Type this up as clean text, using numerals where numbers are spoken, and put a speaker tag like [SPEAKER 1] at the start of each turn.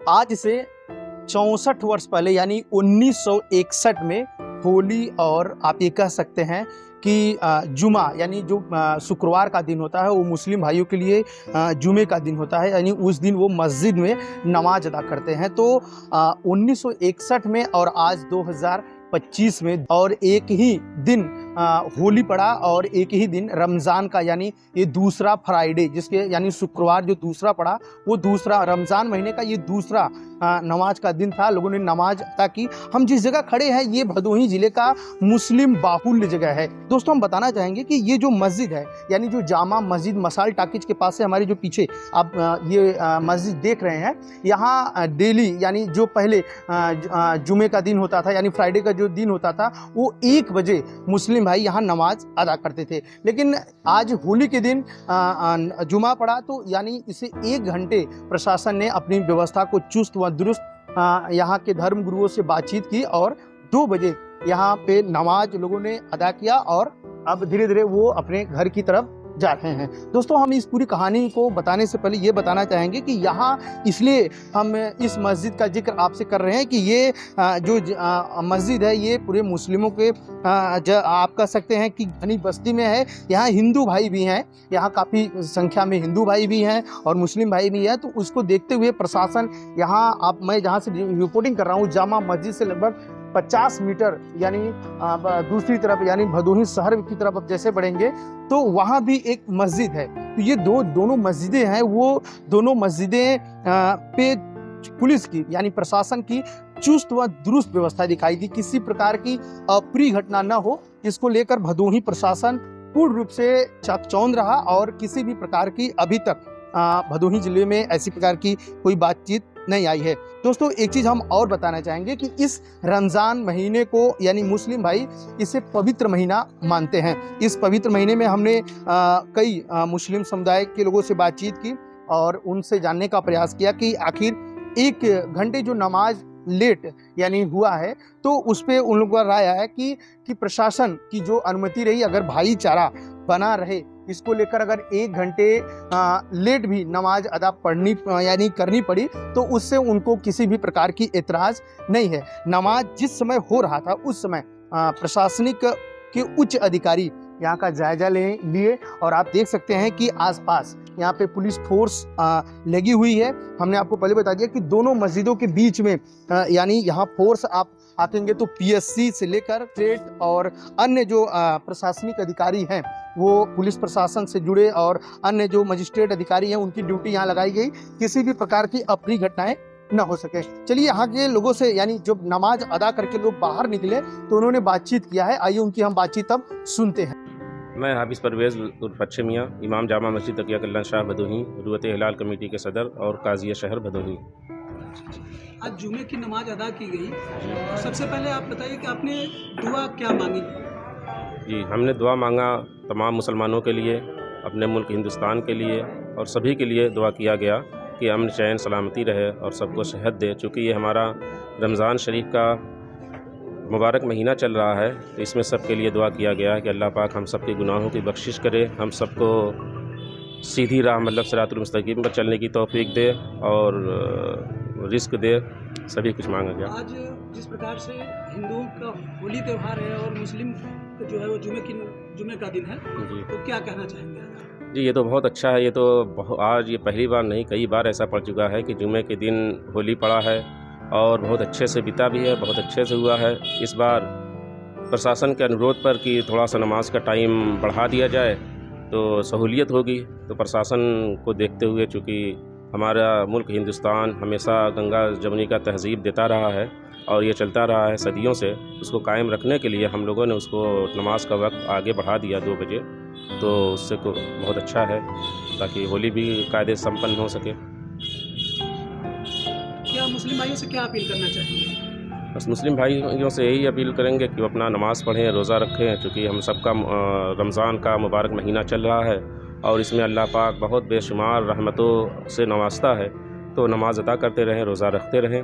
[SPEAKER 1] आज से 64 वर्ष पहले यानी 1961 में होली, और आप ये कह सकते हैं कि जुमा यानी जो शुक्रवार का दिन होता है वो मुस्लिम भाइयों के लिए जुमे का दिन होता है, यानी उस दिन वो मस्जिद में नमाज अदा करते हैं। तो 1961 में और आज 2025 में और एक ही दिन होली पड़ा और एक ही दिन रमज़ान का, यानी ये दूसरा फ्राइडे जिसके यानी शुक्रवार जो दूसरा पड़ा वो दूसरा रमज़ान महीने का ये दूसरा नमाज का दिन था। लोगों ने नमाज अदा की। हम जिस जगह खड़े हैं ये भदोही ज़िले का मुस्लिम बाहुल्य जगह है। दोस्तों, हम बताना चाहेंगे कि ये जो मस्जिद है यानी जो जामा मस्जिद मसाल टाकिज के पास है, हमारे जो पीछे आप ये मस्जिद देख रहे हैं, यहाँ डेली यानी जो पहले जुमे का दिन होता था यानी फ्राइडे का जो दिन होता था वो 1 बजे मुस्लिम भाई यहाँ नमाज अदा करते थे। लेकिन आज होली के दिन जुमा पड़ा तो यानी इसे 1 घंटे प्रशासन ने अपनी व्यवस्था को चुस्त व दुरुस्त यहाँ के धर्म गुरुओं से बातचीत की और 2 बजे यहाँ पे नमाज लोगों ने अदा किया और अब धीरे धीरे वो अपने घर की तरफ जा रहे हैं। दोस्तों, हम इस पूरी कहानी को बताने से पहले ये बताना चाहेंगे कि यहाँ इसलिए हम इस मस्जिद का जिक्र आपसे कर रहे हैं कि ये जो मस्जिद है ये पूरे मुस्लिमों के आप कह सकते हैं कि घनी बस्ती में है। यहाँ हिंदू भाई भी हैं, यहाँ काफ़ी संख्या में हिंदू भाई भी हैं और मुस्लिम भाई भी हैं। तो उसको देखते हुए प्रशासन यहाँ मैं जहाँ से रिपोर्टिंग कर रहा हूँ जामा मस्जिद से लगभग 50 मीटर यानी दूसरी तरफ यानी भदोही शहर की तरफ अब जैसे बढ़ेंगे तो वहाँ भी एक मस्जिद है। तो ये दोनों मस्जिदें हैं, वो दोनों मस्जिदें पे पुलिस की यानी प्रशासन की चुस्त व दुरुस्त व्यवस्था दिखाई दी। किसी प्रकार की अप्रिय घटना न हो, इसको लेकर भदोही प्रशासन पूर्ण रूप से चकचौंध रहा और किसी भी प्रकार की अभी तक भदोही जिले में ऐसी प्रकार की कोई बातचीत नहीं आई है। दोस्तों, एक चीज़ हम और बताना चाहेंगे कि इस रमज़ान महीने को यानी मुस्लिम भाई इसे पवित्र महीना मानते हैं। इस पवित्र महीने में हमने कई मुस्लिम समुदाय के लोगों से बातचीत की और उनसे जानने का प्रयास किया कि आखिर 1 घंटे जो नमाज लेट यानी हुआ है तो उस पर उन लोगों का राय है कि प्रशासन की जो अनुमति रही, अगर भाईचारा बना रहे, इसको लेकर अगर 1 घंटे लेट भी नमाज अदा पढ़नी यानी करनी पड़ी तो उससे उनको किसी भी प्रकार की एतराज़ नहीं है। नमाज जिस समय हो रहा था उस समय प्रशासनिक के उच्च अधिकारी यहाँ का जायजा लिए और आप देख सकते हैं कि आसपास यहाँ पे पुलिस फोर्स लगी हुई है। हमने आपको पहले बता दिया कि दोनों मस्जिदों के बीच में यानी यहाँ फोर्स आप आएंगे तो पीएससी से लेकर स्टेट और अन्य जो प्रशासनिक अधिकारी हैं वो पुलिस प्रशासन से जुड़े और अन्य जो मजिस्ट्रेट अधिकारी हैं उनकी ड्यूटी यहाँ लगाई गई, किसी भी प्रकार की अप्रिय घटनाएं न हो सके। चलिए यहाँ के लोगों से यानी जब नमाज अदा करके लोग बाहर निकले तो उन्होंने बातचीत किया है, आइए उनकी हम बातचीत अब सुनते हैं।
[SPEAKER 2] मैं हाफिज़ परवेज़ उर्फ अच्छे मियाँ, इमाम जामा मस्जिद तकिया कल्याण शाह भदोही, रुयत हिलाल कमेटी के सदर और काज़िया शहर भदोही।
[SPEAKER 3] आज जुमे की नमाज अदा की गई, सबसे पहले आप बताइए कि आपने दुआ क्या मांगी?
[SPEAKER 2] जी, हमने दुआ मांगा तमाम मुसलमानों के लिए, अपने मुल्क हिंदुस्तान के लिए और सभी के लिए दुआ किया गया कि अमन चैन सलामती रहे और सबको सेहत दे। चूँकि ये हमारा रमज़ान शरीफ का मुबारक महीना चल रहा है तो इसमें सबके लिए दुआ किया गया है कि अल्लाह पाक हम सब के गुनाहों की बख्शिश करे, हम सबको सीधी राह मतलब सिरातुल मुस्तकीम पर चलने की तौफीक दे और रिस्क दे, सभी कुछ मांगा गया।
[SPEAKER 3] आज जिस प्रकार से हिंदुओं का होली त्यौहार है और मुस्लिम जो है वो जुमे का दिन है, तो क्या कहना चाहेंगे?
[SPEAKER 2] जी, ये तो बहुत अच्छा है। ये तो आज ये पहली बार नहीं कई बार ऐसा पड़ चुका है कि जुमे के दिन होली पड़ा है और बहुत अच्छे से बीता भी है, बहुत अच्छे से हुआ है। इस बार प्रशासन के अनुरोध पर कि थोड़ा सा नमाज का टाइम बढ़ा दिया जाए तो सहूलियत होगी। तो प्रशासन को देखते हुए, चूँकि हमारा मुल्क हिंदुस्तान हमेशा गंगा जमुनी का तहज़ीब देता रहा है और ये चलता रहा है सदियों से, उसको कायम रखने के लिए हम लोगों ने उसको नमाज का वक्त आगे बढ़ा दिया 2 बजे। तो उससे को बहुत अच्छा है ताकि होली भी कायदे संपन्न हो सके।
[SPEAKER 3] क्या मुस्लिम भाइयों से क्या अपील करना चाहेंगे?
[SPEAKER 2] बस मुस्लिम भाइयों से यही अपील करेंगे कि वो अपना नमाज़ पढ़ें, रोज़ा रखें, क्योंकि हम सबका रमज़ान का मुबारक महीना चल रहा है और इसमें अल्लाह पाक बहुत बेशुमार रहमतों से नवाजता है। तो नमाज़ अदा करते रहें, रोज़ा रखते रहें।